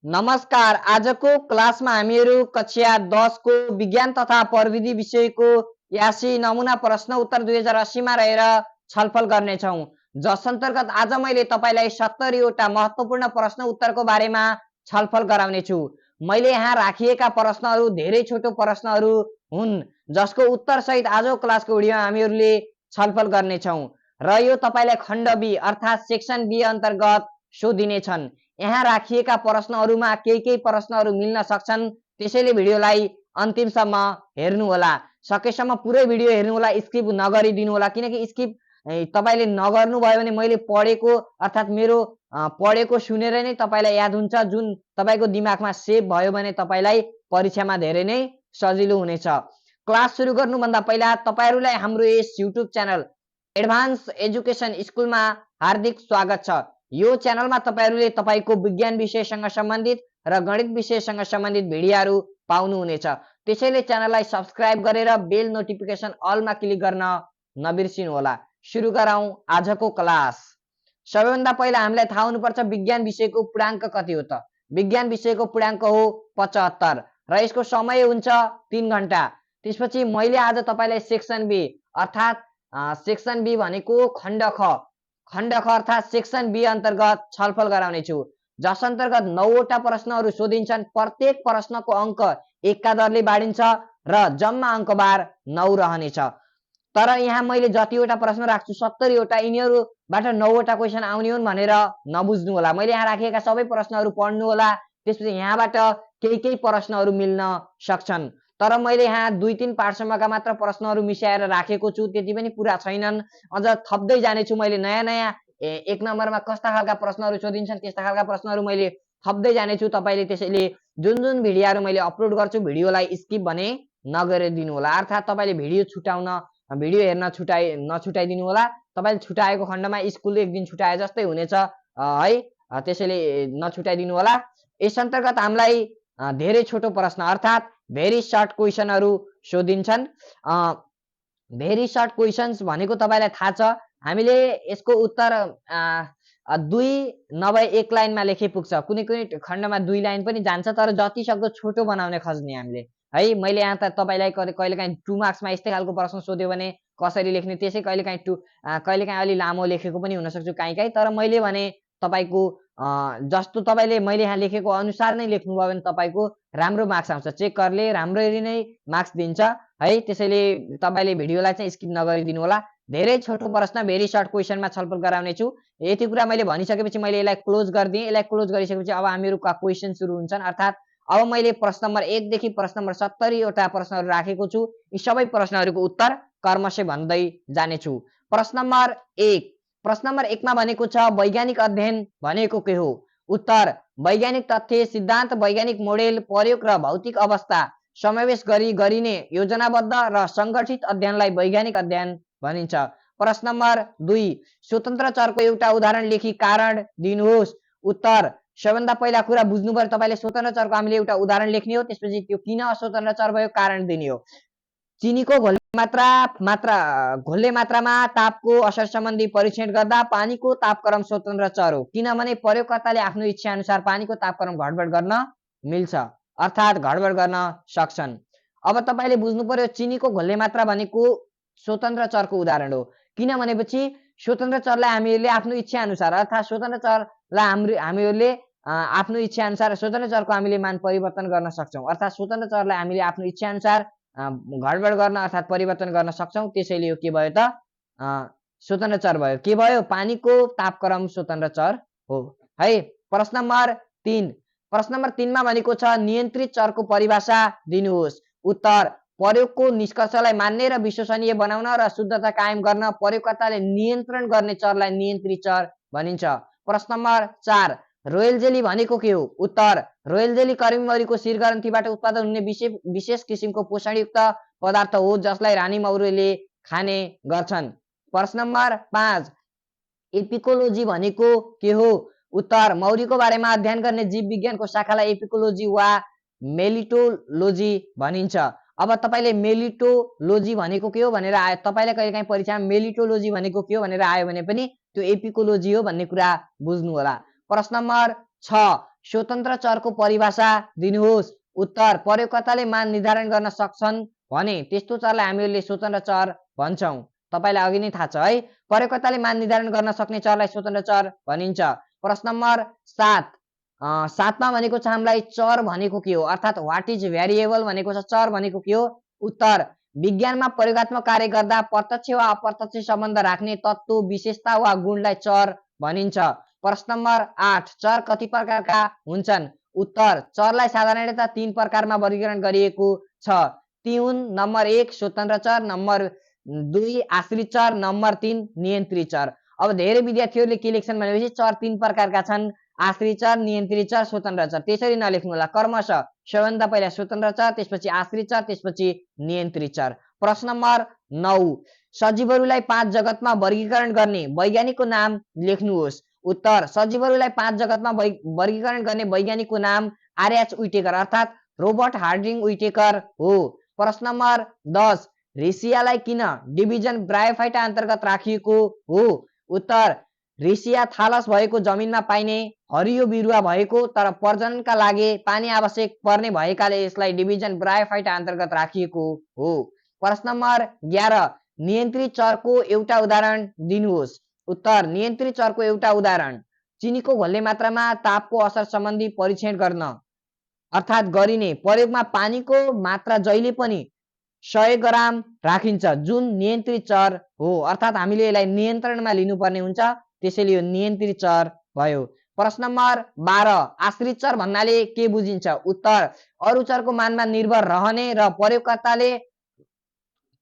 नमस्कार। आजको क्लासमा हामीहरू कक्षा 10 को विज्ञान तथा प्रविधि विषयको यासी नमुना प्रश्न उत्तर 2080 मा रहेर छलफल गर्नेछौँ। जस अन्तर्गत आज मैले तपाईलाई 70 वटा महत्त्वपूर्ण प्रश्न उत्तरको बारेमा छलफल गराउने छु। मैले यहाँ राखिएका प्रश्नहरू धेरै छोटो प्रश्नहरू हुन् जसको उत्तर सहित आजको क्लासको भिडियोमा हामीहरूले छलफल गर्नेछौँ र यो तपाईलाई खण्ड बी अर्थात् सेक्सन बी अन्तर्गत सोधिनेछन्। यहाँ राखिएका प्रश्नहरूमा केही प्रश्नहरू मिल्न सक्छन्, त्यसैले भिडियोलाई अन्तिमसम्म हेर्नुहोला। सकेसम्म पुरै भिडियो हेर्नुहोला, स्किप नगरिदिनु होला, किनकि स्किप तपाईले नगर्नुभयो भने मैले पढेको अर्थात् मेरो पढेको सुनेर नै तपाईलाई याद हुन्छ, जुन तपाईको दिमागमा सेभ भयो भने तपाईलाई परीक्षामा धेरै नै सजिलो हुनेछ। क्लास सुरु गर्नुभन्दा पहिला तपाईहरुलाई हाम्रो यस युट्युब च्यानल एडभान्स एजुकेसन स्कुलमा हार्दिक स्वागत छ। यो च्यानलमा तपाईहरुले तपाईको विज्ञान विषयसँग सम्बन्धित र गणित विषयसँग सम्बन्धित भिडियोहरू पाउनुहुनेछ। त्यसैले च्यानललाई सब्स्क्राइब गरेर बेल नोटिफिकेसन अलमा क्लिक गर्न नबिर्सिनु होला। सुरु गरौँ आजको क्लास। सबैभन्दा पहिला हामीलाई थाहा हुनुपर्छ विज्ञान विषयको पूर्णाङ्क कति हो त? विज्ञान विषयको पूर्णाङ्क हो 75 र यसको समय हुन्छ 3 घण्टा। त्यसपछि मैले आज तपाईलाई सेक्सन बी अर्थात् सेक्सन बी भनेको खण्ड ख अर्थात् सेक्सन बी अन्तर्गत छलफल गराउने छु। जस अन्तर्गत 9 वटा प्रश्नहरू सोधिन्छन्। प्रत्येक प्रश्नको अङ्क 1 का दरले बाडिन्छ र जम्मा अङ्कबार 9 रहनेछ। तर यहाँ मैले जतिवटा प्रश्न राख्छु 70 वटा, यिनीहरूबाट 9 वटा क्वेशन आउने हुन् भनेर नबुझ्नु होला। मैले यहाँ राखेका सबै प्रश्नहरू पढ्नु होला, त्यसपछि यहाँबाट केही प्रश्नहरू मिल्न सक्छन्। तर मैले यहाँ 2-3 पार्टसम्मका मात्र प्रश्नहरू मिसाएर राखेको छु, त्यति पनि पुरा छैनन्, अझ थप्दै जानेछु। मैले नयाँ 1 नम्बरमा कस्ता खालका प्रश्नहरू सोधिन्छन् त्यस्ता खालका प्रश्नहरू मैले थप्दै जानेछु। तपाईले त्यसैले जुन भिडियोहरू मैले अपलोड गर्छु भिडियोलाई स्किप भने नगरिदिनु होला। अर्थात् तपाईले भिडियो हेर्न नछुटाइदिनु होला। तपाईले छुटाएको खण्डमा स्कुल एक दिन छुटाए जस्तै हुनेछ है, त्यसैले नछुटाइदिनु होला। यस अन्तर्गत हामीलाई धेरै छोटो प्रश्न अर्थात् भेरी सर्ट क्वेशनहरू सोधिन्छन्। भेरी सर्ट क्वेशन्स भनेको तपाईलाई थाहा छ, हामीले यसको उत्तर 2 नभए 1 लाइनमा लेखे पुग्छ। कुनै खण्डमा 2 लाइन पनि जान्छ, तर जति सक्दो छोटो बनाउने खोज्ने हामीले है। मैले यहाँ त तपाईलाई कहिलेकाहीँ 2 मार्क्समा यस्तै खालको प्रश्न सोध्यो भने कसरी लेख्ने, त्यसै कहिलेकाहीँ अलि लामो लेखेको पनि हुन सक्छु काहीँ, तर मैले भने तपाईको जस्तो तपाईले मैले यहाँ लेखेको अनुसार नै लेख्नुभयो भने तपाईको राम्रो मार्क्स आउँछ। चेकरले राम्ररी नै मार्क्स दिन्छ है। त्यसैले तपाईले भिडियोलाई चाहिँ स्किप नगरिदिनु होला। धेरै छोटो प्रश्न भेरी सर्ट क्वेशनमा छलफल गराउने छु। यति कुरा मैले भनिसकेपछि मैले यसलाई क्लोज गरिदिएँ। यसलाई क्लोज गरिसकेपछि अब हामीहरुका क्वेशन सुरु हुन्छन्। अर्थात् अब मैले प्रश्न नम्बर 1 देखि प्रश्न नम्बर 70 वटा प्रश्नहरू राखेको छु। यी सबै प्रश्नहरूको उत्तर क्रमशः भन्दै जाने छु। प्रश्न नम्बर 1 मा भनेको छ वैज्ञानिक अध्ययन भनेको के हो? उत्तर वैज्ञानिक तथ्य, सिद्धान्त, वैज्ञानिक मोडेल, प्रयोग र भौतिक अवस्था समावेश गरिने योजनाबद्ध र संगठित अध्ययनलाई वैज्ञानिक अध्ययन भनिन्छ। प्रश्न नम्बर 2 स्वतन्त्र चरको एउटा उदाहरण लेखी कारण दिनुहोस्। उत्तर सबैभन्दा पहिला कुरा बुझ्नु पर्यो, तपाईले स्वतन्त्र चरको हामीले एउटा उदाहरण लेख्ने हो, त्यसपछि त्यो किन अस्वतन्त्र चर भयो कारण दिने हो। चिनीको घोल्ने मात्रामा तापको असर सम्बन्धी परीक्षण गर्दा पानीको तापक्रम स्वतन्त्र चर हो, किनभने प्रयोगकर्ताले आफ्नो इच्छा अनुसार पानीको तापक्रम घटबढ गर्न मिल्छ अर्थात् घटबढ गर्न सक्छन्। अब तपाईले बुझ्नु पर्यो चिनीको घोल्ने मात्रा भनेको स्वतन्त्र चरको उदाहरण हो, किनभनेपछि स्वतन्त्र चरलाई हामीले आफ्नो इच्छा अनुसार अर्थात् स्वतन्त्र चरलाई हामीहरूले आफ्नो इच्छा अनुसार स्वतन्त्र चरको हामीले मान परिवर्तन गर्न सक्छौं। अर्थात् स्वतन्त्र चरलाई हामीले आफ्नो इच्छा अनुसार घटबढ गर्न अर्थात् परिवर्तन गर्न सक्छौं। त्यसैले यो के भयो त स्वतन्त्र चर भयो। के भयो? पानीको तापक्रम स्वतन्त्र चर हो है। प्रश्न नम्बर 3 मा भनेको छ नियन्त्रित चरको परिभाषा दिनुहोस्। उत्तर प्रयोगको निष्कर्षलाई मान्ने र विश्वसनीय बनाउन र शुद्धता कायम गर्न प्रयोगकर्ताले नियन्त्रण गर्ने चरलाई नियन्त्रित चर भनिन्छ। प्रश्न नम्बर 4 रोयल जेली भनेको के हो? उत्तर रोयल जेली कर्मीमौरीको शिरग्रन्थीबाट उत्पादन हुने विशेष किसिमको पोषणयुक्त पदार्थ हो जसलाई रानी मौरीले खाने गर्छन्। प्रश्न नम्बर 5 एपिकोलोजी भनेको के हो? उत्तर मौरीको बारेमा अध्ययन गर्ने जीव विज्ञानको शाखालाई एपिकोलोजी वा मेलिटोलोजी भनिन्छ। अब तपाईले मेलिटोलोजी भनेको के हो भनेर आयो, तपाईलाई कहिलेकाहीँ परीक्षामा मेलिटोलोजी भनेको के हो भनेर आयो भने पनि त्यो एपिकोलोजी हो भन्ने कुरा बुझ्नु होला। प्रश्न नम्बर 6 स्वतन्त्र चरको परिभाषा दिनुहोस्। उत्तर, प्रयोगकर्ताले मान निर्धारण गर्न सक्छन् भने त्यस्तो चरलाई हामीहरूले स्वतन्त्र चर भन्छौँ। तपाईलाई अघि नै थाहा छ है, प्रयोगकर्ताले मान निर्धारण गर्न सक्ने चरलाई स्वतन्त्र चर भनिन्छ। प्रश्न नम्बर 7 7मा भनेको छ हामीलाई चर भनेको के हो, अर्थात् व्हाट इज भेरिएबल भनेको छ चर भनेको के हो। उत्तर, विज्ञानमा प्रयोगात्मक कार्य गर्दा प्रत्यक्ष वा अप्रत्यक्ष सम्बन्ध राख्ने तत्त्व, विशेषता वा गुणलाई चर भनिन्छ। प्रश्न नम्बर 8 चर कति प्रकारका हुन्छन्। उत्तर, चरलाई साधारणतया 3 प्रकारमा वर्गीकरण गरिएको छ। ती हुन् नम्बर 1 स्वतन्त्र चर, नम्बर 2 आश्रित चर, नम्बर 3 नियन्त्रित चर। अब धेरै विद्यार्थीहरूले के लेख्छन् भनेपछि चर 3 प्रकारका छन्, आश्रित चर, नियन्त्रित चर, स्वतन्त्र चर। त्यसरी नलेख्नु होला, क्रमशः सबैभन्दा पहिला स्वतन्त्र चर, त्यसपछि आश्रित चर, त्यसपछि नियन्त्रित चर। प्रश्न नम्बर 9 सजीवहरूलाई 5 जगतमा वर्गीकरण गर्ने वैज्ञानिकको नाम लेख्नुहोस्। उत्तर, सजीवहरूलाई 5 जगतमा वर्गीकरण गर्ने वैज्ञानिकको नाम आरएच विटेकर अर्थात् रोबर्ट हार्डिङ विटेकर हो। प्रश्न नम्बर 10 रेसियालाई किन डिभिजन ब्रायोफाइटा अन्तर्गत राखिएको हो। उत्तर, रेसिया थालस भएको जमिनमा पाइने हरियो बिरुवा भएको तर प्रजननका लागि पानी आवश्यक पर्ने भएकाले यसलाई डिभिजन ब्रायोफाइटा अन्तर्गत राखिएको हो। प्रश्न नम्बर 11 नियन्त्रित चरको एउटा उदाहरण दिनुहोस्। उत्तर, नियन्त्रित चरको एउटा उदाहरण चिनीको घोल्ने मात्रामा तापको असर सम्बन्धी परीक्षण गर्न अर्थात् गरिने प्रयोगमा पानीको मात्रा जहिले पनि 100 ग्राम राखिन्छ, जुन नियन्त्रित चर हो, अर्थात् हामीले यसलाई नियन्त्रणमा लिनुपर्ने हुन्छ, त्यसैले यो नियन्त्रित चर भयो। प्रश्न नम्बर 12 आश्रित चर भन्नाले के बुझिन्छ। उत्तर, अरू चरको मानमा निर्भर रहने र प्रयोगकर्ताले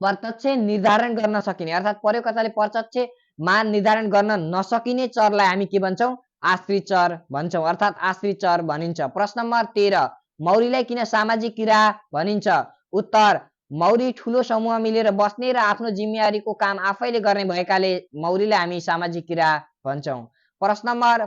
प्रत्यक्ष निर्धारण गर्न सकिने अर्थात् प्रयोगकर्ताले प्रत्यक्ष मान निर्धारण गर्न नसकिने चरलाई हामी के भन्छौँ, आश्रित चर भन्छौँ, अर्थात् आश्रित चर भनिन्छ। प्रश्न नम्बर 13 मौरीलाई किन सामाजिक कीरा भनिन्छ। उत्तर, मौरी ठुलो समूह मिलेर बस्ने र आफ्नो जिम्मेवारीको काम आफैले गर्ने भएकाले मौरीलाई हामी सामाजिक कीरा भन्छौँ। प्रश्न नम्बर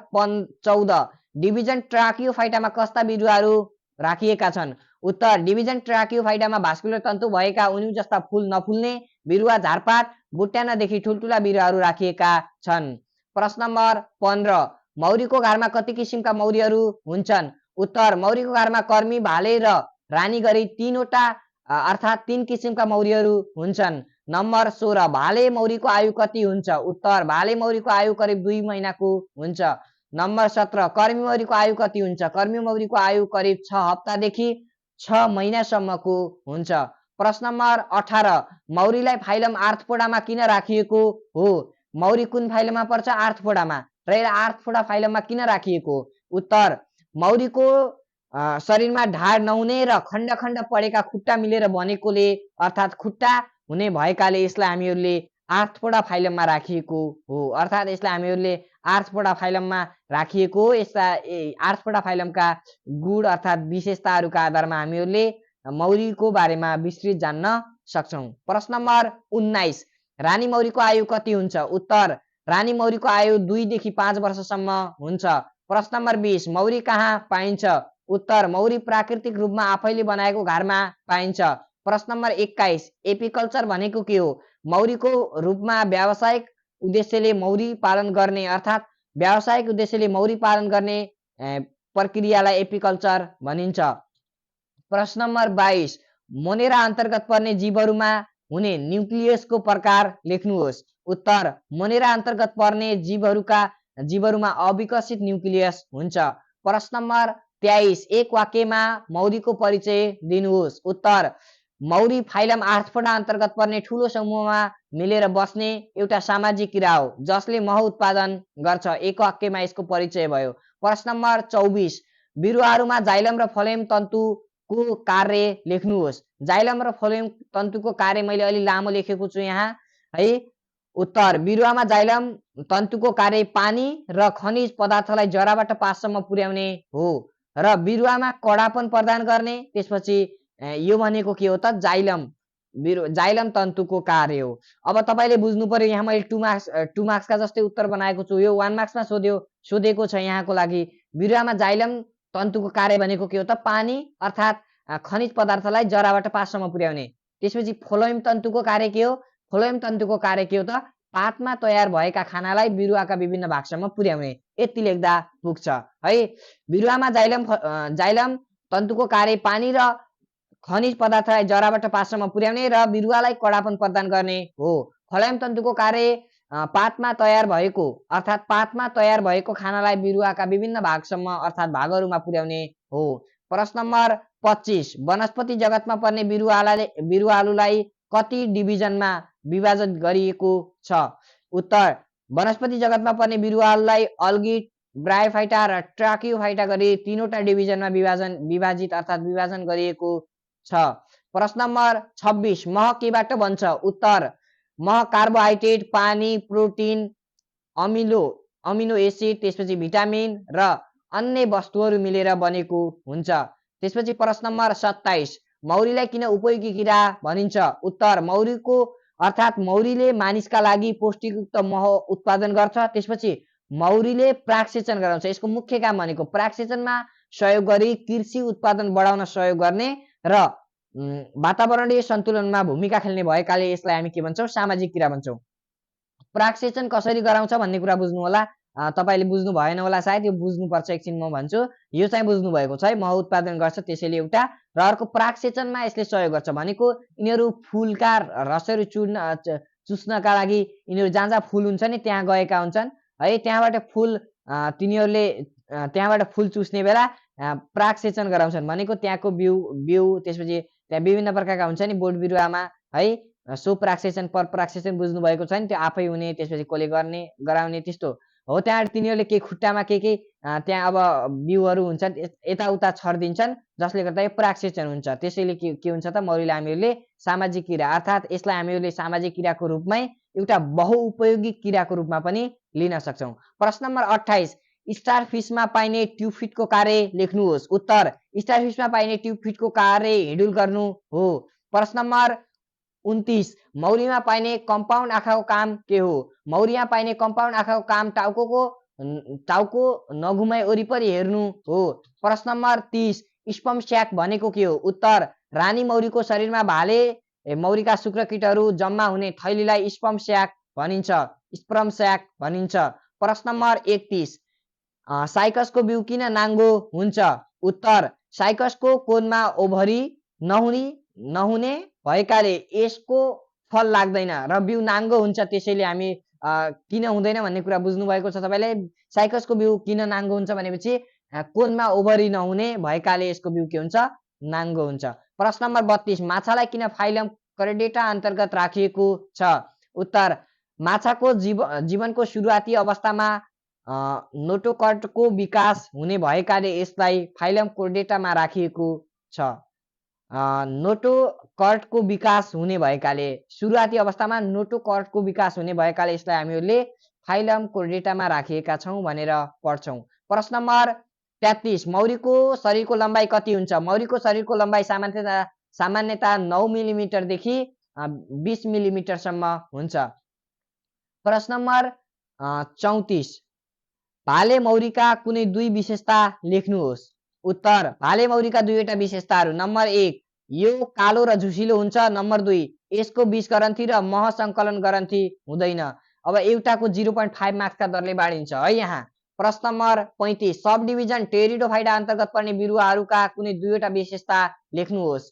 14 डिभिजन ट्राकियोफाइटामा कस्ता बिरुवाहरू राखिएका छन्। उत्तर, डिभिजन ट्राकियोफाइटामा भास्कुलर तन्तु भएका उनी जस्ता फूल नफुल्ने बिरुवा, झारपात, बुट्यानादेखि ठुल्ठुला बिरुवाहरू राखिएका छन्। प्रश्न नम्बर 15 मौरीको घरमा कति किसिमका मौरीहरू हुन्छन्। उत्तर, मौरीको घरमा कर्मी, भाले र रानी गरी 3वटा अर्थात् 3 किसिमका मौरीहरू हुन्छन्। नम्बर 16 भाले मौरीको आयु कति हुन्छ। उत्तर, भाले मौरीको आयु करिब 2 महिनाको हुन्छ। नम्बर 17 कर्मी मौरीको आयु कति हुन्छ। कर्मी मौरीको आयु करिब 6 हप्तादेखि 6 महिनासम्मको हुन्छ। प्रश्न नम्बर 18 मौरीलाई फाइलम आर्थ्रोपोडामा किन राखिएको हो। मौरी कुन फाइलममा पर्छ, आर्थ्रोपोडामा, र यसलाई आर्थ्रोपोडा फाइलममा किन राखिएको। उत्तर, मौरीको शरीरमा ढाड नहुने र खण्ड खण्ड परेका खुट्टा मिलेर बनेकोले अर्थात् खुट्टा हुने भएकाले यसलाई हामीहरूले आर्थ्रोपोडा फाइलममा राखिएको हो, अर्थात् यसलाई हामीहरूले आर्थ्रोपोडा फाइलममा राखिएको हो। यस्ता आर्थ्रोपोडा फाइलमका गुण अर्थात् विशेषताहरूका आधारमा हामीहरूले मौरीको बारेमा विस्तृत जान्न सक्छौँ। प्रश्न नम्बर 19 रानी मौरीको आयु कति हुन्छ। उत्तर, रानी मौरीको आयु 2 देखि 5 वर्षसम्म हुन्छ। प्रश्न नम्बर 20 मौरी कहाँ पाइन्छ। उत्तर, मौरी प्राकृतिक रूपमा आफैले बनाएको घरमा पाइन्छ। प्रश्न नम्बर 21 एपिकल्चर भनेको के हो। मौरीको रूपमा व्यावसायिक उद्देश्यले मौरी पालन गर्ने अर्थात् व्यावसायिक उद्देश्यले मौरी पालन गर्ने प्रक्रियालाई एपिकल्चर भनिन्छ। प्रश्न नम्बर 22 मोनेरा अन्तर्गत पर्ने जीवहरूमा हुने न्युक्लियसको प्रकार लेख्नुहोस्। उत्तर, मोनेरा अन्तर्गत पर्ने जीवहरूमा अविकसित न्युक्लियस हुन्छ। प्रश्न नम्बर 23 एक वाक्यमा मौरीको परिचय दिनुहोस्। उत्तर, मौरी फाइलम आर्थ्रोपोडा अन्तर्गत पर्ने ठुलो समूहमा मिलेर बस्ने एउटा सामाजिक कीरा हो जसले मह उत्पादन गर्छ। एक वाक्यमा यसको परिचय भयो। प्रश्न नम्बर 24 बिरुवाहरूमा जाइलम र फ्लोएम तन्तुको कार्य लेख्नुहोस्। जाइलम र फ्लोएम तन्तुको कार्य मैले अलि लामो लेखेको छु यहाँ है। उत्तर, बिरुवामा जाइलम तन्तुको कार्य पानी र खनिज पदार्थलाई जराबाट पाससम्म पुर्याउने हो र बिरुवामा कडापन प्रदान गर्ने। त्यसपछि यो भनेको के हो त, जाइलम तन्तुको कार्य हो। अब तपाईले बुझ्नु पर्यो, यहाँ मैले 2 मार्क्सका जस्तै उत्तर बनाएको छु, यो 1 मार्क्समा सोधेको छ यहाँको लागि। बिरुवामा जाइलम तन्तुको कार्य भनेको के हो त, पानी अर्थात् खनिज पदार्थलाई जराबाट पाससम्म पुर्याउने। त्यसपछि फ्लोएम तन्तुको कार्य के हो। फ्लोएम तन्तुको कार्य के हो त, पातमा तयार भएका खानालाई बिरुवाका विभिन्न भागसम्म पुर्याउने। यति लेख्दा पुग्छ है। बिरुवामा जाइलम तन्तुको कार्य पानी र खनिज पदार्थलाई जराबाट पातसम्म पुर्याउने र बिरुवालाई कडापन प्रदान गर्ने हो। फलाम तन्तुको कार्य पातमा तयार भएको खानालाई बिरुवाका विभिन्न भागसम्म अर्थात् भागहरूमा पुर्याउने हो। प्रश्न नम्बर 25 वनस्पति जगतमा पर्ने बिरुवाहरूलाई कति डिभिजनमा विभाजन गरिएको छ? उत्तर वनस्पति जगतमा पर्ने बिरुवाहरूलाई अल्गी, ब्रायोफाइटा र ट्राकियोफाइटा गरी 3वटा डिभिजनमा विभाजन गरिएको छ। प्रश्न नम्बर 26 मह केबाट बन्छ? उत्तर मह कार्बोहाइड्रेट, पानी, प्रोटिन, अमिनो एसिड, त्यसपछि भिटामिन र अन्य वस्तुहरू मिलेर बनेको हुन्छ। त्यसपछि प्रश्न नम्बर 27 मौरीलाई किन उपयोगी किरा भनिन्छ? उत्तर मौरीले मानिसका लागि पौष्टिकयुक्त मह उत्पादन गर्छ। त्यसपछि मौरीले परागसेचन गराउँछ। यसको मुख्य काम भनेको परागसेचनमा सहयोग गरी कृषि उत्पादन बढाउन सहयोग गर्ने र वातावरणीय सन्तुलनमा भूमिका खेल्ने भएकाले यसलाई हामी के भन्छौँ? सामाजिक किरा भन्छौँ। परागसेचन कसरी गराउँछ भन्ने कुरा बुझ्नु होला। तपाईले बुझ्नु भएन होला सायद, यो बुझ्नुपर्छ, एकछिन म भन्छु। यो चाहिँ बुझ्नु भएको छ है। मह उत्पादन गर्छ त्यसैले एउटा, र अर्को परागसेचनमा यसले सहयोग गर्छ भनेको यिनीहरू फुलका रसहरू चुस्नका लागि यिनीहरू जहाँ फुल हुन्छ नि त्यहाँ गएका हुन्छन् है। त्यहाँबाट फुल चुस्ने बेला परागसेचन गराउँछन् भनेको त्यहाँको बिउ त्यसपछि त्यहाँ विभिन्न प्रकारका हुन्छ नि बोट बिरुवामा है। सो परागसेचन परपरागसेचन बुझ्नु भएको छ नि, त्यो आफै हुने त्यसपछि कसले गराउने त्यस्तो हो। त्यहाँ तिनीहरूले के खुट्टामा के त्यहाँ अब बिउहरू हुन्छन् यताउता छरिदिन्छन् जसले गर्दा यो परागसेचन हुन्छ। त्यसैले के हुन्छ त मौरीलाई हामीहरूले सामाजिक किरा अर्थात् यसलाई हामीहरूले सामाजिक किराको रूपमै एउटा बहुउपयोगी किराको रूपमा पनि लिन सक्छौँ। प्रश्न नम्बर 28 स्टारफिसमा पाइने ट्युबफिटको कार्य लेख्नुहोस्। उत्तर स्टारफिसमा पाइने ट्युबफिटको कार्य हिडुल गर्नु हो। प्रश्न नम्बर 29 मौरीमा पाइने कम्पाउन्ड आँखाको काम के हो? मौरीमा पाइने कम्पाउन्ड आँखाको काम टाउको नघुमाई वरिपरि हेर्नु हो। प्रश्न नम्बर 30 स्पर्म स्याक भनेको के हो? उत्तर रानी मौरीको शरीरमा भाले मौरीका शुक्रकीटहरू जम्मा हुने थैलीलाई स्पर्म स्याक भनिन्छ। प्रश्न नम्बर 31 साइकसको बिउ किन नाङ्गो हुन्छ? उत्तर साइकसको कोनमा ओभरी नहुने भएकाले यसको फल लाग्दैन र बिउ नाङ्गो हुन्छ। त्यसैले हामी किन हुँदैन भन्ने कुरा बुझ्नु भएको छ तपाईले। साइकसको बिउ किन नाङ्गो हुन्छ भनेपछि कोनमा ओभरी नहुने भएकाले यसको बिउ के हुन्छ? नाङ्गो हुन्छ। प्रश्न नम्बर 32 माछालाई किन फाइलम कर्डेटा अन्तर्गत राखिएको छ? उत्तर माछाको जीवनको सुरुवाती अवस्थामा नोटोकर्टको विकास हुने भएकाले यसलाई फाइलम कर्डेटामा राखिएको छ। नोटोकर्टको विकास हुने भएकाले सुरुवाती अवस्थामा नोटोकर्टको विकास हुने भएकाले यसलाई हामीहरूले फाइलम कर्डेटामा राखिएका छौँ भनेर पढ्छौँ। प्रश्न नम्बर 33 मौरीको शरीरको लम्बाइ कति हुन्छ? मौरीको शरीरको लम्बाइ सामान्यतया 9 मिलिमिटरदेखि 20 मिलिमिटरसम्म हुन्छ। प्रश्न नम्बर 34 भाले मौरीका कुनै 2 विशेषता लेख्नुहोस्। उत्तर भाले मौरीका 2वटा विशेषताहरू नम्बर 1 यो कालो र झुसिलो हुन्छ। नम्बर 2 यसको बीज ग्रन्थि र मह सङ्कलन ग्रन्थि हुँदैन। अब एउटाको 0.5 मार्क्सका दरले बाँडिन्छ है यहाँ। प्रश्न नम्बर 35 सब डिभिजन टेरिडोफाइटा अन्तर्गत पर्ने बिरुवाहरूका कुनै 2वटा विशेषता लेख्नुहोस्।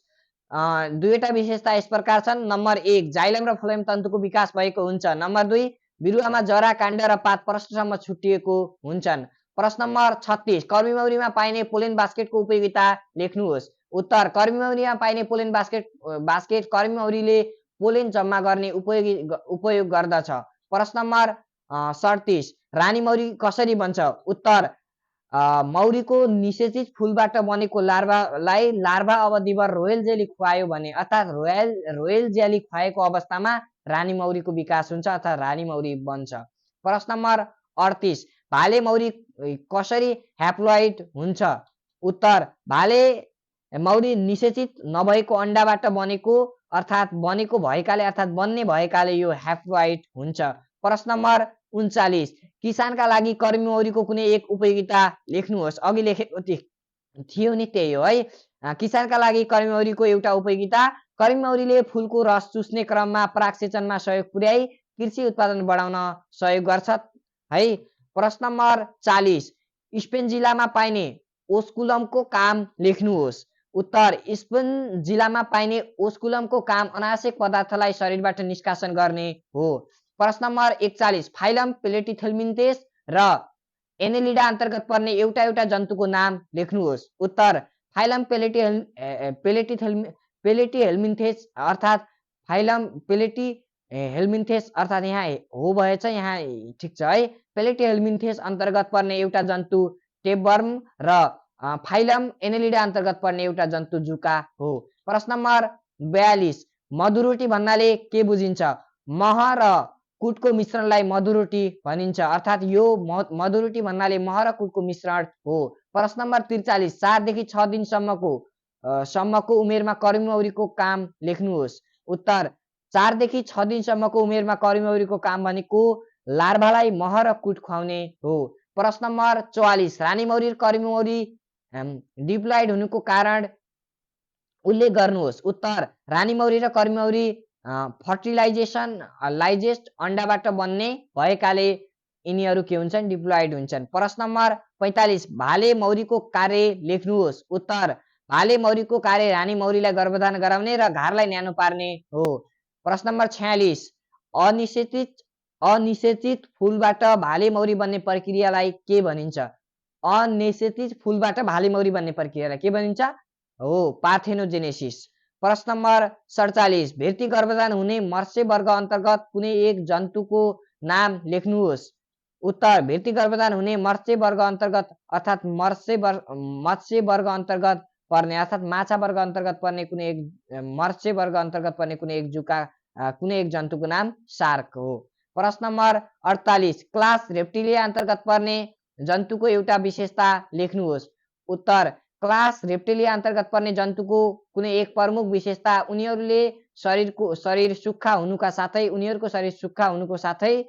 2वटा विशेषता यस प्रकार छन्। नम्बर 1 जाइलम र फ्लोएम तन्तुको विकास भएको हुन्छ। नम्बर 2 बिरुवामा जरा, काण्ड र पात प्रष्ठसम्म छुट्टिएको हुन्छन्। प्रश्न नम्बर 36 कर्मी मौरीमा पाइने पोलेन बास्केटको उपयोगिता लेख्नुहोस्। उत्तर कर्मी मौरीमा पाइने पोलेन बास्केट कर्मी मौरीले पोलेन जम्मा गर्ने उपयोग गर्दछ। प्रश्न नम्बर 37 रानी मौरी कसरी बन्छ? उत्तर मौरीको निषेचित फूलबाट बनेको लार्भालाई लार्भा अवधिभर रोयल जेली खुवायो भने अर्थात् रोयल जेली खुवाएको अवस्थामा रानी मौरीको विकास हुन्छ अर्थात् रानी मौरी बन्छ। प्रश्न नम्बर 38 भाले मौरी कसरी ह्याप्लोइड हुन्छ? उत्तर भाले मौरी निषेचित नभएको अण्डाबाट बन्ने भएकाले यो ह्याप्लोइड हुन्छ। प्रश्न नम्बर 39 किसानका लागि कर्मी मौरीको कुनै एक उपयोगिता लेख्नुहोस्। अघि लेखेको थियो नि त्यही हो है। किसानका लागि कर्मी मौरीको एउटा उपयोगिता कर्मी मौरीले फूलको रस चुस्ने क्रममा परागसेचनमा सहयोग पुर्याई कृषि उत्पादन बढाउन सहयोग गर्छ है। प्रश्न नम्बर 40 स्पेन जिल्लामा पाइने ओस्कुलमको काम लेख्नुहोस्। उत्तर स्पेन जिल्लामा पाइने ओस्कुलमको काम अनावश्यक पदार्थलाई शरीरबाट निष्कासन गर्ने हो। प्रश्न नम्बर 41 फाइलम प्लेटिथेल्मिन्थेस र एनेलिडा अन्तर्गत पर्ने एउटा एउटा जन्तुको नाम लेख्नुहोस्। उत्तर फाइलम प्लेटिथेल्मिन्थेस अर्थात् फाइलम हेल्मिन्थेस अर्थात् यहाँ हो भएछ, यहाँ ठिक छ है। प्लेटिहेल्मिन्थेस अन्तर्गत पर्ने एउटा जन्तु टेपवर्म र फाइलम एनेलिडा अन्तर्गत पर्ने एउटा जन्तु जुका हो। प्रश्न नम्बर 42 मधुरोटी भन्नाले के बुझिन्छ? मह र कुटको मिश्रणलाई मधुरोटी भनिन्छ, अर्थात् यो मधुरोटी भन्नाले मह र कुटको मिश्रण हो। प्रश्न नम्बर 43 4 देखि 6 दिनसम्मको उमेरमा करिमौरीको काम लेख्नुहोस्। उत्तर 4 देखि 6 दिनसम्मको उमेरमा करिमौरीको काम भनेको लार्भालाई मह र कुट खुवाउने हो। प्रश्न नम्बर 44 रानीमौरी र करिमौरी डिप्लॉइड हुनुको कारण उल्लेख गर्नुहोस्। उत्तर रानीमौरी र करिमौरी फर्टिलाइजेसन लाइजेस्ट अन्डाबाट बन्ने भएकाले यिनीहरू के हुन्छन्? डिप्लॉइड हुन्छन्। प्रश्न नम्बर 45 भाले मौरीको कार्य लेख्नुहोस्। उत्तर भाले मौरीको कार्य रानी मौरीलाई गर्भधारण गराउने र घारलाई न्यानो पार्ने हो। प्रश्न नम्बर 46 अनिषेचित फूलबाट भाले मौरी बन्ने प्रक्रियालाई के भनिन्छ? अनिषेचित फूलबाट भाले मौरी बन्ने प्रक्रियालाई के भनिन्छ? हो पार्थेनोजेनेसिस। प्रश्न नम्बर 47 भेटी गर्भधारण हुने मत्स्य वर्ग अन्तर्गत कुनै एक जन्तुको नाम लेख्नुहोस्। उत्तर भेटी गर्भधारण हुने मत्स्य वर्ग अन्तर्गत अर्थात् मत्स्य वर्ग अन्तर्गत पर्ने अर्थात् माछा वर्ग अन्तर्गत पर्ने कुनै एक मत्स्य वर्ग अन्तर्गत पर्ने कुनै एक जुका कुनै एक जन्तुको नाम सार्क हो। प्रश्न नम्बर 48 क्लास रेप्टिलिया अन्तर्गत पर्ने जन्तुको एउटा विशेषता लेख्नुहोस्। उत्तर क्लास रेप्टिलिया अन्तर्गत पर्ने जन्तुको कुनै एक प्रमुख विशेषता उनीहरूले शरीर सुक्खा हुनुको साथै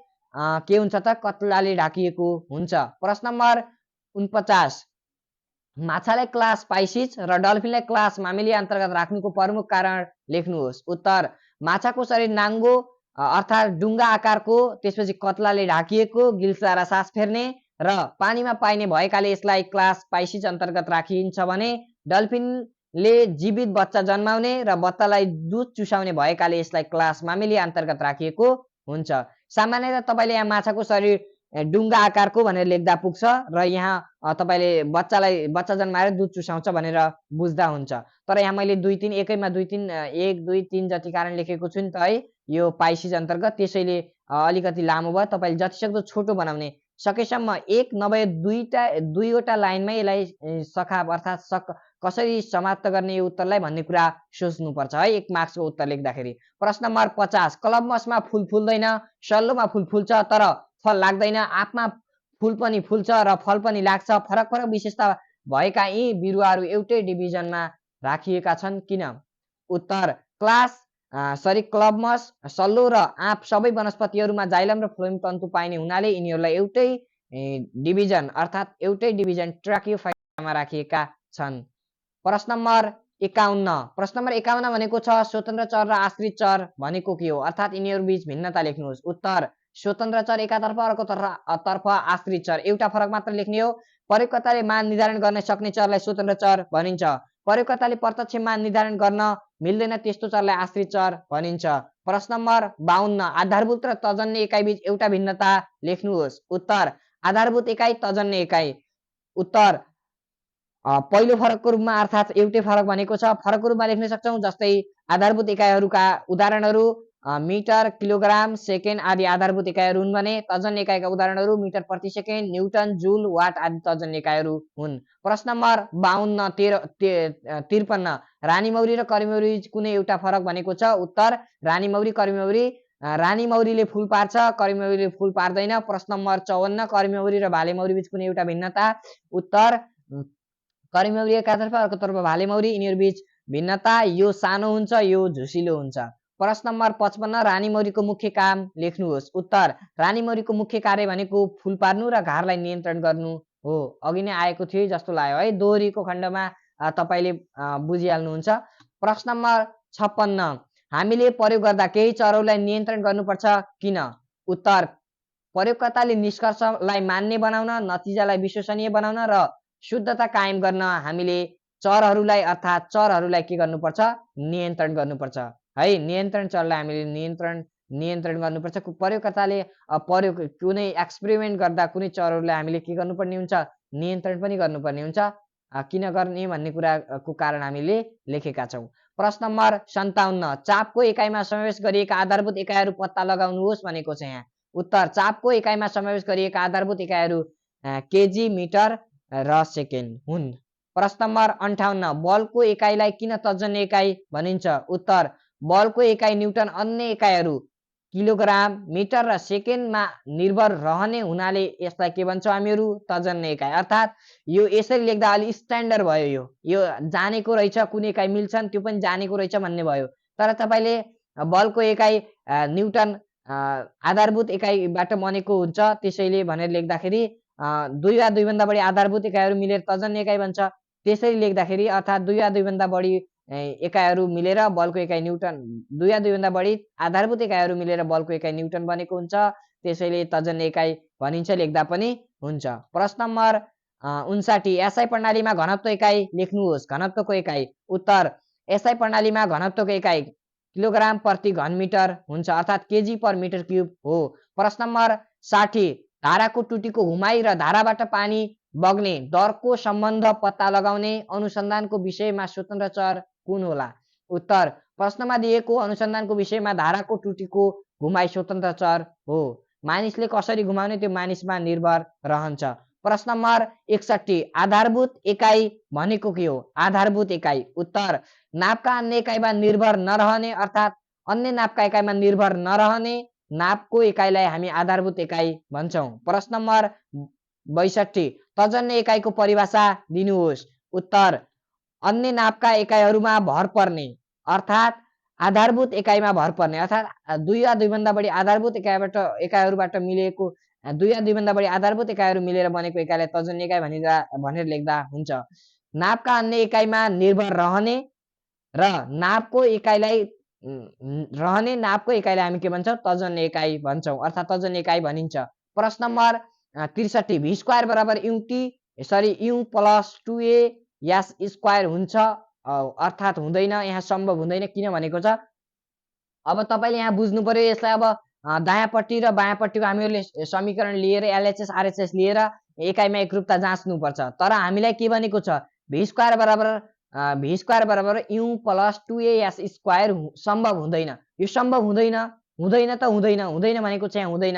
के हुन्छ त? कत्लाले ढाकिएको हुन्छ। प्रश्न नम्बर 49 माछालाई क्लास पाइसिस र डल्फिनलाई क्लास मामेलिया अन्तर्गत राख्नुको प्रमुख कारण लेख्नुहोस्। उत्तर माछाको शरीर नाङ्गो अर्थात् डुङ्गा आकारको, त्यसपछि कत्लाले ढाकिएको, गिल्सद्वारा सास फेर्ने र पानीमा पाइने भएकाले यसलाई क्लास पाइसिस अन्तर्गत राखिन्छ भने डल्फिनले जीवित बच्चा जन्माउने र बच्चालाई दुध चुसाउने भएकाले यसलाई क्लास मामेलिया अन्तर्गत राखिएको हुन्छ। सामान्यतः तपाईले यहाँ माछाको शरीर डुङ्गा आकारको भनेर लेख्दा पुग्छ र यहाँ तपाईले बच्चा जन्माएर दुध चुसाउँछ भनेर बुझ्दा हुन्छ। तर यहाँ मैले 2 3 एकैमा 2 3 1 2 3 जति कारण लेखेको छु नि त है, यो पाइसिस अन्तर्गत, त्यसैले अलिकति लामो भयो। तपाईले जतिसक्दो छोटो बनाउने सकेसम्म एक नभए दुईवटा लाइनमै यसलाई सखाप अर्थात् कसरी समाप्त गर्ने यो उत्तरलाई भन्ने कुरा सोच्नुपर्छ है एक मार्क्सको उत्तर लेख्दाखेरि। प्रश्न नम्बर 50 क्लबमसमा फुल फुल्दैन, सल्लोमा फुल फुल्छ तर फल लाग्दैन, आँपमा फुल पनि फुल्छ र फल पनि लाग्छ, फरक फरक विशेषता भएका यी बिरुवाहरू एउटै डिभिजनमा राखिएका छन् किन? उत्तर क्लबमस, सल्लो र आँप सबै वनस्पतिहरूमा जाइलम र फ्लोएम तन्तु पाइने हुनाले यिनीहरूलाई एउटै डिभिजन अर्थात् एउटै डिभिजन ट्र्याकियोफाइटामा राखिएका छन्। प्रश्न नम्बर 51 प्रश्न नम्बर 51 भनेको छ स्वतन्त्र चर र आश्रित चर भनेको के हो? अर्थात् यिनीहरू बीच भिन्नता लेख्नुहोस्। उत्तर स्वतन्त्र चर एकातर्फ अर्कोतर्फ आश्रित चर एउटा फरक मात्र लेख्ने हो। प्रयोगकर्ताले मान निर्धारण गर्न सक्ने चरलाई स्वतन्त्र चर भनिन्छ। प्रयोगकर्ताले प्रत्यक्ष मान निर्धारण गर्न मिल्दैन त्यस्तो चरलाई आश्रित चर भनिन्छ। प्रश्न नम्बर 52 आधारभूत र तजन्य एकाइ बीच एउटा भिन्नता लेख्नुहोस्। उत्तर आधारभूत एकाइ तजन्य एकाइ। उत्तर पहिलो फरकको रूपमा अर्थात् एउटै फरक भनेको छ, फरकको रूपमा लेख्न सक्छौं। जस्तै आधारभूत इकाइहरूका उदाहरणहरू मिटर, किलोग्राम, सेकेन्ड आदि आधारभूत इकाइहरू हुन् भने तजन्य इकाइका उदाहरणहरू मिटर प्रति सेकेन्ड, न्युटन, जुल, वाट आदि तजन्य इकाइहरू हुन्। प्रश्न नम्बर 53 रानीमौरी र करिमौरी कुनै एउटा फरक भनेको छ। उत्तर रानीमौरीले फूल पार्छ, करिमौरीले फूल पार्दैन। प्रश्न नम्बर 54 करिमौरी र भालेमौरी बीच कुनै एउटा भिन्नता। उत्तर करिमौरी एकातर्फ अर्कोतर्फ भालेमौरी, यिनीहरू बीच भिन्नता यो सानो हुन्छ, यो झुसिलो हुन्छ। प्रश्न नम्बर 55 रानीमौरीको मुख्य काम लेख्नुहोस्। उत्तर रानीमौरीको मुख्य कार्य भनेको फूल पार्नु र घारलाई नियन्त्रण गर्नु हो। अघि नै आएको थियो जस्तो लाग्यो है, दोहोरीको खण्डमा तपाईले बुझिहाल्नुहुन्छ। प्रश्न नम्बर 56 हामीले प्रयोग गर्दा केही चरहरूलाई नियन्त्रण गर्नुपर्छ किन? उत्तर प्रयोगकर्ताले निष्कर्षलाई मान्य बनाउन, नतिजालाई विश्वसनीय बनाउन र शुद्धता कायम गर्न हामीले चरहरूलाई के गर्नुपर्छ? नियन्त्रण गर्नुपर्छ है। नियन्त्रण चरलाई हामीले नियन्त्रण गर्नुपर्छ। प्रयोगकर्ताले कुनै एक्सपेरिमेन्ट गर्दा कुनै चरहरूलाई हामीले के गर्नुपर्ने हुन्छ? नियन्त्रण पनि गर्नुपर्ने हुन्छ। किन गर्ने भन्ने कुराको कारण हामीले लेखेका छौँ। प्रश्न नम्बर 57 चापको एकाइमा समावेश गरिएका आधारभूत एकाइहरू पत्ता लगाउनुहोस् भनेको छ यहाँ। उत्तर चापको एकाइमा समावेश गरिएका आधारभूत एकाइहरू केजी, मिटर र सेकेन्ड हुन्। प्रश्न नम्बर 58 बलको एकाइलाई किन तर्जनी एकाइ भनिन्छ? उत्तर बलको एकाइ न्युटन, अन्य एकाइहरू किलोग्राम, मिटर र सेकेन्डमा निर्भर रहने हुनाले यसलाई के भन्छौँ हामीहरू? तर्जनी एकाइ। अर्थात् यो यसरी लेख्दा अलि स्ट्यान्डर्ड भयो। यो जानेको रहेछ, कुन एकाइ मिल्छन् त्यो पनि जानेको रहेछ भन्ने भयो। तर तपाईँले बलको एकाइ न्युटन आधारभूत एकाइबाट बनेको हुन्छ, त्यसैले भनेर लेख्दाखेरि 2 वा 2 भन्दा बढी आधारभूत एकाइहरू मिलेर तर्जनी एकाइ बन्छ। त्यसरी लेख्दाखेरि अर्थात् 2 वा 2 भन्दा बढी एकाइहरू मिलेर बलको एकाइ न्युटन, 2 वा 2 भन्दा बढी आधारभूत एकाइहरू मिलेर बलको एकाइ न्युटन बनेको हुन्छ, त्यसैले तर्जनी एकाइ भनिन्छ, लेख्दा पनि हुन्छ। प्रश्न नम्बर 59 एसआई प्रणालीमा घनत्व एकाइ लेख्नुहोस्। घनत्वको एकाइ। उत्तर एसआई प्रणालीमा घनत्वको एकाइ किलोग्राम प्रति घन मिटर हुन्छ, अर्थात् केजी पर मिटर क्युब हो। प्रश्न नम्बर 60 धाराको टुटीको घुमाइ र धाराबाट पानी बग्ने दरको सम्बन्ध पत्ता लगाउने अनुसन्धानको विषयमा स्वतन्त्र चर कुन होला? उत्तर प्रश्नमा दिएको अनुसन्धानको विषयमा धाराको टुटीको घुमाइ स्वतन्त्र चर हो। मानिसले कसरी घुमाउने त्यो मानिसमा निर्भर रहन्छ। प्रश्न नम्बर 61 आधारभूत एकाइ भनेको के हो? आधारभूत एकाइ। उत्तर नापका अन्य एकाइमा निर्भर नरहने, अर्थात् अन्य नापका एकाइमा निर्भर नरहने नापको एकाइलाई हामी आधारभूत एकाइ भन्छौँ। प्रश्न नम्बर 62 तर्जनी एकाइको परिभाषा दिनुहोस्। उत्तर अन्य नापका एकाइहरूमा भर पर्ने, अर्थात् आधारभूत एकाइमा भर पर्ने, अर्थात् 2 वा 2 भन्दा बढी आधारभूत एकाइहरूबाट मिलेको 2 वा 2 भन्दा बढी आधारभूत एकाइहरू मिलेर बनेको एकाइलाई तर्जनी एकाइ भनेर लेख्दा हुन्छ। नापका अन्य एकाइमा निर्भर रहने र नापको एकाइलाई हामी के भन्छौँ? तर्जनी एकाइ भन्छौँ, अर्थात् तर्जनी एकाइ भनिन्छ। प्रश्न नम्बर 63 v स्क्वायर बराबर u प्लस 2a यास स्क्वायर हुन्छ, अर्थात् हुँदैन, यहाँ सम्भव हुँदैन। किन भनेको छ? अब तपाईँले यहाँ बुझ्नु पर्यो यसलाई। अब दायाँपट्टि र बायाँपट्टिको हामीहरूले समीकरण लिएर एलएचएस आरएचएस लिएर एकाइमा एकरूपता जाँच्नुपर्छ। तर हामीलाई के भनेको छ? v स्क्वायर बराबर u प्लस 2a यास स्क्वायर सम्भव हुँदैन। यो सम्भव हुँदैन त हुँदैन भनेको चाहिँ हुँदैन।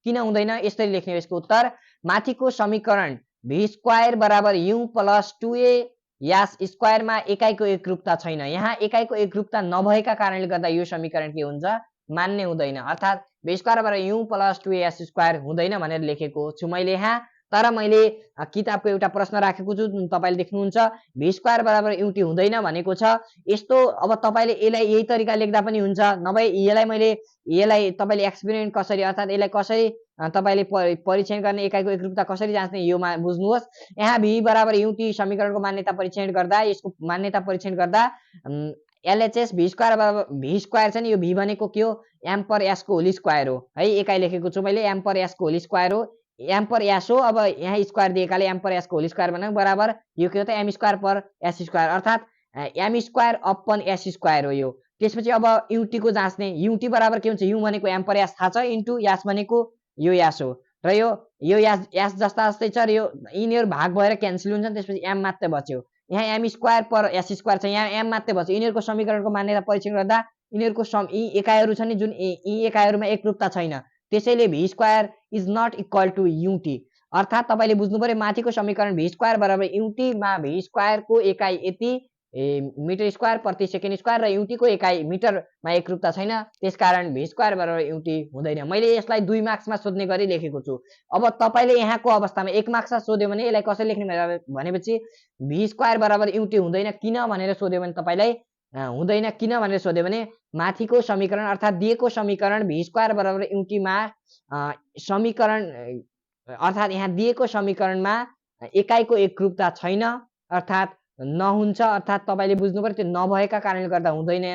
किन हुँदैन? यसरी लेख्ने हो यसको उत्तर। माथिको समीकरण v स्क्वायर बराबर u प्लस 2a यास स्क्वायरमा एकाइको एकरूपता छैन। यहाँ एकाइको एकरूपता नभएका कारणले गर्दा यो समीकरण के हुन्छ? मान्य हुँदैन। अर्थात् v स्क्वायर बराबर u प्लस 2a यास स्क्वायर हुँदैन भनेर लेखेको छु मैले यहाँ। तर मैले किताबको एउटा प्रश्न राखेको छु, तपाईँले देख्नुहुन्छ v स्क्वायर बराबर ut हुँदैन भनेको छ। यस्तो अब तपाईँले यसलाई यही तरिका लेख्दा पनि हुन्छ, नभए यसलाई तपाईँले एक्सपेरिमेन्ट कसरी, अर्थात् यसलाई कसरी तपाईँले परीक्षण गर्ने, एकाइको एकरूपता कसरी जाँच्ने यो बुझ्नुहोस्। यहाँ v बराबर ut समीकरणको मान्यता परीक्षण गर्दा एलएचएस v स्क्वायर छ नि, यो v भनेको के हो? एम पर एस को होल स्क्वायर हो है। एकाइ लेखेको छु मैले, एम पर एस को होल स्क्वायर हो, एम पर एस हो। अब यहाँ स्क्वायर दिएकाले एम पर एस को होल स्क्वायर भनेको बराबर यो के हो त? M square per s square, अर्थात् m square upon s square हो यो। त्यसपछि अब युटी को जाँच्ने, युटी बराबर के हुन्छ? यु भनेको एम पर एस थाहा छ, इन्टु यास भनेको यो यास हो, र यो यास जस्ता जस्तै छ, र यो यिनीहरू भाग भएर क्यान्सल हुन्छन्, त्यसपछि एम मात्रै बच्यो। यहाँ m square per s square छ, यहाँ एम मात्रै बच्यो। यिनीहरूको समीकरणको मान्यता परीक्षण गर्दा यिनीहरूको यी एकाइहरू छन् नि, जुन यी एकाइहरूमा एकरूपता छैन, त्यसैले v square is not equal to u t. अर्थात् तपाईँले बुझ्नु पर्यो माथिको समीकरण v स्क्वायर बराबर युटी मा v स्क्वायर को एकाइ यति मिटर स्क्वायर प्रति सेकेन्ड स्क्वायर र युटी को एकाइ मिटरमा एकरूपता छैन, त्यसकारण v स्क्वायर बराबर युटी हुँदैन। मैले यसलाई 2 मार्क्समा सोध्ने गरी लेखेको छु। अब तपाईँले यहाँको अवस्थामा 1 मार्क्समा सोध्यो भने यसलाई कसरी लेख्ने भनेपछि v स्क्वायर बराबर युटी हुँदैन किन भनेर सोध्यो भने तपाईँलाई हुँदैन किन भनेर सोध्यो भने माथिको समीकरण अर्थात् दिएको समीकरण v स्क्वायर बराबर युटीमा समीकरण अर्थात् यहाँ दिएको समीकरणमा एकाइको एकरूपता छैन, अर्थात् नहुन्छ, अर्थात् तपाईँले बुझ्नु पर्यो त्यो नभएका कारणले गर्दा हुँदैन,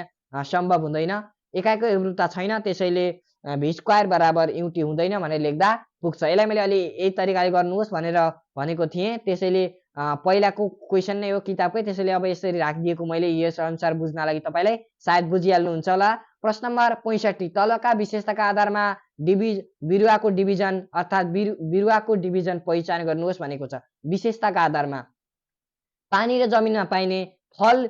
सम्भव हुँदैन, एकाइको एकरूपता छैन, त्यसैले v स्क्वायर बराबर ut हुँदैन भनेर लेख्दा पुग्छ। यसलाई मैले अलि यही तरिकाले गर्नुहोस् भनेर भनेको थिएँ। त्यसैले पहिलाको क्वेसन नै हो किताबकै, त्यसैले अब यसरी राखिदिएको मैले यस अनुसार बुझ्न लागि तपाईँलाई सायद बुझिहाल्नुहुन्छ होला। प्रश्न नम्बर 65 तलका विशेषताका आधारमा बिरुवाको डिभिजन अर्थात् बिरुवाको डिभिजन पहिचान गर्नुहोस् भनेको छ। विशेषताका आधारमा पानी र जमिनमा पाइने फल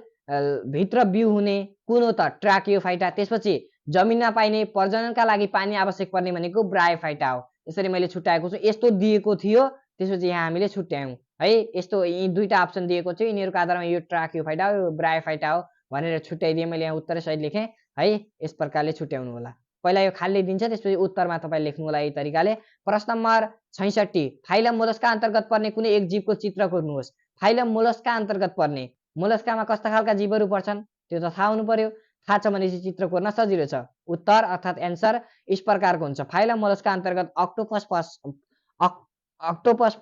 भित्र बिउ हुने कुन हो त? ट्राकियोफाइटा। त्यसपछि जमिनमा पाइने प्रजननका लागि पानी आवश्यक पर्ने भनेको ब्रायोफाइटा हो। यसरी मैले छुट्याएको छु। यस्तो दिएको थियो, त्यसपछि यहाँ हामीले छुट्यायौँ है। यस्तो यी दुईटा अप्सन दिएको थियो, यिनीहरूको आधारमा यो ट्राकियोफाइटा हो, यो ब्रायोफाइटा हो भनेर छुट्याइदिएँ। मैले यहाँ उत्तर सहित लेखेँ है। यस प्रकारले छुट्याउनु होला। पहिला यो खाली दिन्छ, त्यसपछि उत्तरमा तपाईले लेख्नु होला यही तरिकाले। प्रश्न नम्बर 66 फाइलम मोलस्का अन्तर्गत पर्ने कुनै एक जीवको चित्र कोर्नुहोस्। फाइलम मोलस्का अन्तर्गत पर्ने, मोलस्कामा कस्ता खालका जीवहरू पर्छन् त्यो त थाहा हुनु पर्यो। थाहा छ भनेपछि चित्र कोर्न सजिलो छ। उत्तर अर्थात् एन्सर यस प्रकारको हुन्छ। फाइलम मोलस्का अन्तर्गत अक्टोपस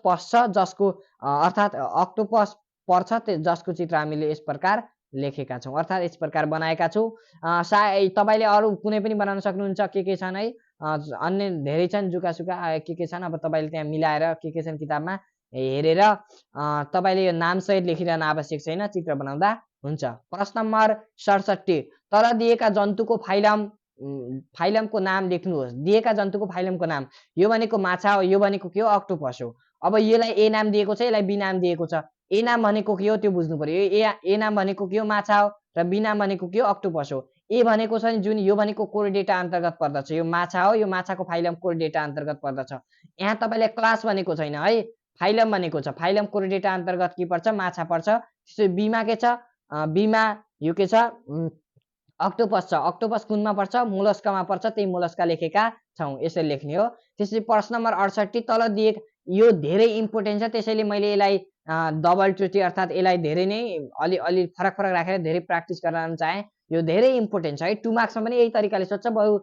पर्छ, जसको अर्थात् अक्टोपस पर्छ जसको चित्र हामीले यस प्रकार लेखेका छौँ, अर्थात् यस प्रकार बनाएका छौँ। सायद तपाईँले अरू कुनै पनि बनाउन सक्नुहुन्छ, के छन् है, अन्य धेरै छन्, जुकासुका के छन्। अब तपाईँले त्यहाँ मिलाएर के छन् किताबमा हेरेर तपाईँले यो नामसहित लेखिरहन आवश्यक छैन, चित्र बनाउँदा हुन्छ। प्रश्न नम्बर 67 तल दिएका जन्तुको फाइलमको नाम लेख्नुहोस्। दिएका जन्तुको फाइलमको नाम, यो भनेको माछा हो, यो भनेको के हो? अक्टोपस हो। अब यसलाई ए नाम दिएको छ, यसलाई बी नाम दिएको छ। ए नाम भनेको के हो त्यो बुझ्नु पर्यो। ए नाम भनेको के हो? माछा हो, र बी नाम भनेको के हो? अक्टोपस हो। ए भनेको छ नि जुन, यो भनेको कोर्डेटा अन्तर्गत पर्दछ। यो माछा हो, यो माछाको फाइलम कोर्डेटा अन्तर्गत पर्दछ। यहाँ तपाईँले क्लास भनेको छैन है, फाइलम भनेको छ। फाइलम कोर्डेटा अन्तर्गत के पर्छ? माछा पर्छ। त्यसपछि बीमा के छ? बीमा यो के छ? अक्टोपस छ। अक्टोपस कुनमा पर्छ? मोलस्कामा पर्छ, त्यही मोलस्का लेखेका छौँ, यसरी लेख्ने हो। त्यसपछि प्रश्न नम्बर 68 तल दिए, यो धेरै इम्पोर्टेन्ट छ, त्यसैले मैले यसलाई डबल चोटि अर्थात् यसलाई धेरै नै अलि फरक राखेर धेरै प्र्याक्टिस गराउन चाहेँ। यो धेरै इम्पोर्टेन्ट छ है। 2 मार्क्समा पनि यही तरिकाले सोध्छ। बरु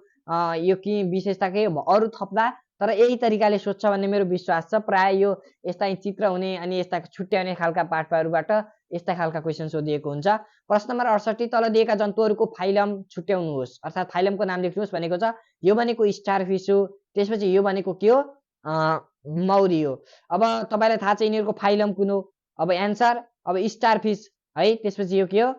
यो कि विशेषता के अरू थप्दा, तर यही तरिकाले सोध्छ भन्ने मेरो विश्वास छ। प्राय यो यस्ता चित्र हुने अनि यस्ता छुट्याउने खालका पाठहरूबाट यस्ता खालका क्वेसन सोधिएको हुन्छ। प्रश्न नम्बर 68 तल दिएका जन्तुहरूको फाइलम छुट्याउनुहोस्, अर्थात् फाइलमको नाम लेख्नुहोस् भनेको छ। यो भनेको स्टारफिस हो, त्यसपछि यो भनेको के हो? मौरी हो। अब तपाईँलाई थाहा छ यिनीहरूको फाइलम कुन हो? अब एन्सर अब स्टारफिस है। त्यसपछि यो के हो?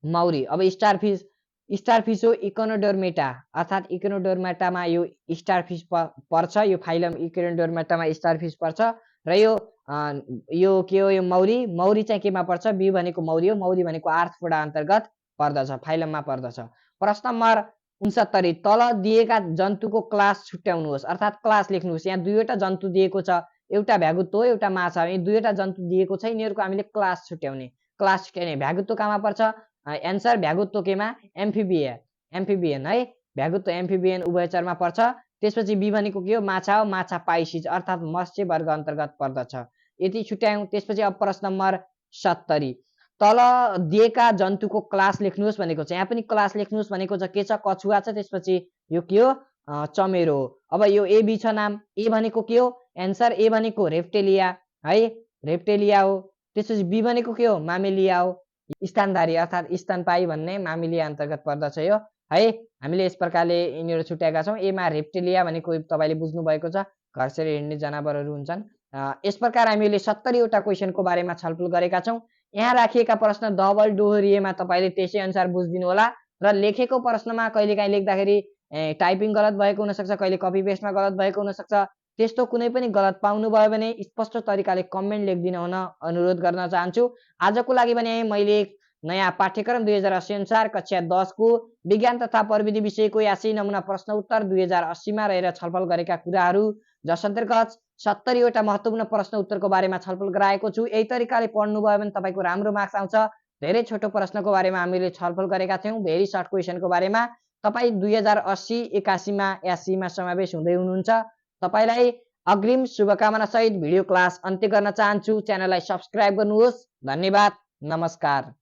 मौरी। अब स्टारफिस हो इकोनोडर्मेटा, अर्थात् इकोनोडर्मेटामा यो स्टारफिस पर्छ। यो फाइलम इकोनोडर्मेटामा स्टारफिस पर्छ। र यो के हो? यो मौरी चाहिँ केमा पर्छ? बी भनेको मौरी हो। मौरी भनेको आर्थ्रोपोडा अन्तर्गत पर्दछ, फाइलममा पर्दछ। प्रश्न नम्बर 69 तल दिएका जन्तुको क्लास छुट्याउनुहोस्, अर्थात् क्लास लेख्नुहोस्। यहाँ दुईवटा जन्तु दिएको छ, एउटा भ्यागुत्तो हो, एउटा माछा हो। यी दुईवटा जन्तु दिएको छ, यिनीहरूको हामीले क्लास छुट्याउने। भ्यागुत्तो कहाँ पर्छ? एन्सर भ्यागुत्तो केमा? एम्फिबियन है। भ्यागुत्तो एम्फिबियन उभयचरमा पर्छ। त्यसपछि बी भनेको के हो? माछा हो, माछा पाइसिज अर्थात् मत्स्य वर्ग अन्तर्गत पर्दछ। यति छुट्यायौँ। त्यसपछि अब प्रश्न नम्बर 70 तल दिएका जन्तुको क्लास लेख्नुहोस् भनेको छ। यहाँ पनि क्लास लेख्नुहोस् भनेको छ। के छ? कछुवा छ, त्यसपछि यो के हो? चमेरो हो। अब यो ए बी छ नाम। ए भनेको के हो? एन्सर ए भनेको रेप्टेलिया है, रेप्टेलिया हो। त्यसपछि बी भनेको के हो? मामेलिया हो, स्तनधारी अर्थात् स्तनपायी भन्ने मामेलिया अन्तर्गत पर्दछ यो है। हामीले यस प्रकारले यिनीहरू छुट्याएका छौँ। एमा रेप्टेलिया भनेको तपाईँले बुझ्नु भएको छ, घरसेर हिँड्ने जनावरहरू हुन्छन्। यस प्रकार हामीले 70 वटा क्वेसनको बारेमा छलफल गरेका छौँ। यहाँ राखिएका प्रश्न डबल दोहोरिएमा तपाईँले त्यसै अनुसार बुझिदिनु होला। र लेखेको प्रश्नमा कहिलेकाहीँ लेख्दाखेरि टाइपिङ गलत भएको हुनसक्छ, कहिले कपी पेस्टमा गलत भएको हुनसक्छ। त्यस्तो कुनै पनि गलत पाउनुभयो भने स्पष्ट तरिकाले कमेन्ट लेखिदिन हुन अनुरोध गर्न चाहन्छु। आजको लागि भने मैले नयाँ पाठ्यक्रम 2080 अनुसार कक्षा 10 को विज्ञान तथा प्रविधि विषयको 80 नमुना प्रश्न उत्तर 2080 मा रहेर छलफल गरेका कुराहरू, जस अन्तर्गत 70 वटा महत्त्वपूर्ण प्रश्न उत्तरको बारेमा छलफल गराएको छु। यही तरिकाले पढ्नुभयो भने तपाईँको राम्रो मार्क्स आउँछ। धेरै छोटो प्रश्नको बारेमा हामीले छलफल गरेका थियौँ, भेरी सर्ट क्वेसनको बारेमा। तपाईँ 2080 81 मा 80 मा समावेश हुँदै हुनुहुन्छ। तपाईँलाई अग्रिम शुभकामना सहित भिडियो क्लास अन्त्य गर्न चाहन्छु। च्यानललाई सब्स्क्राइब गर्नुहोस्। धन्यवाद, नमस्कार।